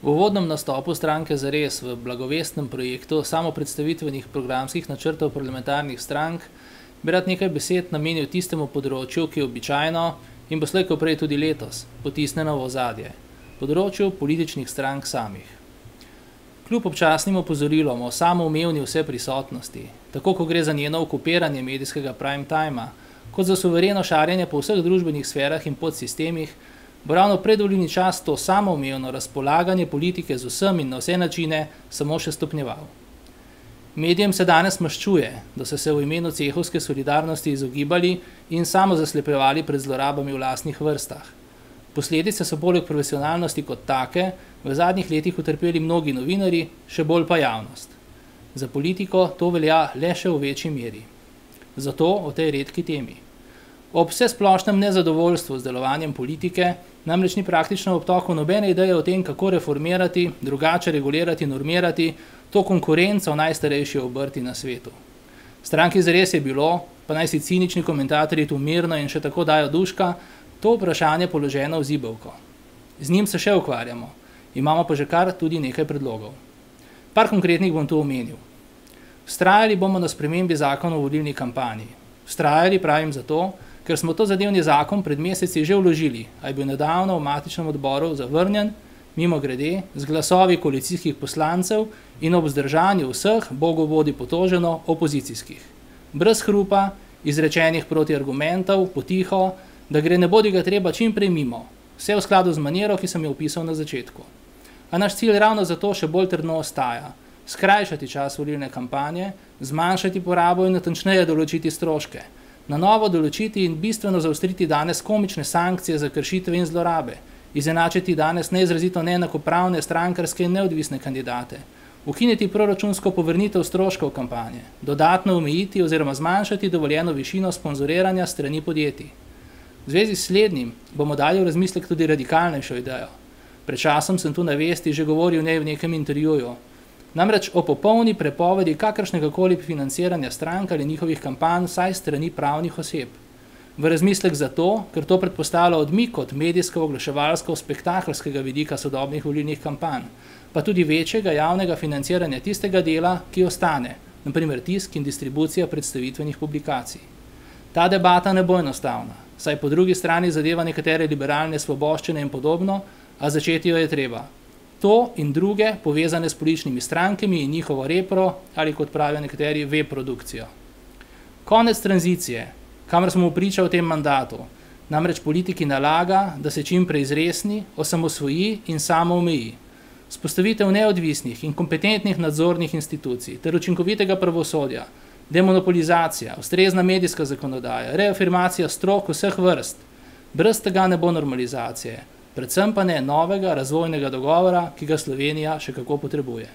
V uvodnem nastopu stranke Zares v blagovestnem projektu samopredstavitvenih programskih načrtov parlamentarnih strank bi rad nekaj besed namenil tistemu področju, ki običajno in bo slej ko prej tudi letos potisnjeno v ozadje, področju političnih strank samih. Kljub občasnim opozorilom o samoumevni vseprisotnosti, tako ko gre za njeno okupiranje medijskega prime timea, kot za suvereno šarjenje po vseh družbenih sferah in podsistemih, bo ravno predvolilni čas to samoumevno razpolaganje politike z vsem in na vse načine samo še stopnjeval. Medijem se danes maščuje, da so se v imenu cehovske solidarnosti izogibali in samo zaslepljevali pred zlorabami v lastnih vrstah. Posledice so poleg profesionalnosti kot take v zadnjih letih utrpeli mnogi novinarji, še bolj pa javnost. Za politiko to velja le še v večji meri. Zato o tej redki temi. Ob vsesplošnem nezadovoljstvu z delovanjem politike namreč ni praktično v obtoku nobene ideje o tem, kako reformirati, drugače regulirati, normirati to konkurenco v najstarejši obrti na svetu. Stranki Zares je bilo, pa naj si cinični komentatorji tu mirno in še tako dajo duška, to vprašanje položeno v zibelko. Z njim se še ukvarjamo, imamo pa že kar tudi nekaj predlogov. Par konkretnih bom tu omenil. Vztrajali bomo na spremembi zakona o volilni kampanji. Vztrajali pravim zato, ker smo to zadevni zakon pred meseci že vložili, a je bil nedavno v matičnem odboru zavrnjen, mimogrede, z glasovi koalicijskih poslancev in ob vzdržanju vseh bogovodi potoženo opozicijskih. Brez hrupa, izrečenih protiargumentov, potiho, da gre ne bodi ga treba čim prej mimo, vse v skladu z maniero, ki sem jo opisal na začetku. A naš cilj ravno zato še bolj trdno ostaja, skrajšati čas volilne kampanje, zmanjšati porabo in natančneje določiti stroške, na novo določiti in bistveno zaostriti danes komične sankcije za kršitve in zlorabe, izenačiti danes neizrazito neenakopravne strankarske in neodvisne kandidate, ukiniti proračunsko povrnitev stroškov kampanje, dodatno omejiti oziroma zmanjšati dovoljeno višino sponzoriranja strani podjetij. V zvezi s slednjim bomo dali v razmislek tudi radikalnejšo idejo. Pred časom sem tu na Vesti že govoril v nekem intervjuju, namreč o popolni prepovedi kakršnegakoli financiranja strank ali njihovih kampanj vsaj strani pravnih oseb. V razmislek zato, ker to predpostavlja odmik od medijsko-oglaševalsko-spektakelskega vidika sodobnih volilnih kampanj, pa tudi večjega javnega financiranja tistega dela, ki ostane, na primer tisk in distribucija predstavitvenih publikacij. Ta debata ne bo enostavna, saj po drugi strani zadeva nekatere liberalne svoboščine in podobno, a začeti jo je treba. To in druge povezane s političnimi strankami in njihovo repro ali, kot pravijo nekateri, V-produkcijo. Konec tranzicije, kamor smo priča v tem mandatu, namreč politiki nalaga, da se čim prej zresni, osamosvoji in samo omeji. Vzpostavitev neodvisnih in kompetentnih nadzornih institucij ter učinkovitega pravosodja, demonopolizacija, ustrezna medijska zakonodaja, reafirmacija strok vseh vrst, brez tega ne bo normalizacije, predvsem pa ne novega razvojnega dogovora, ki ga Slovenija še kako potrebuje.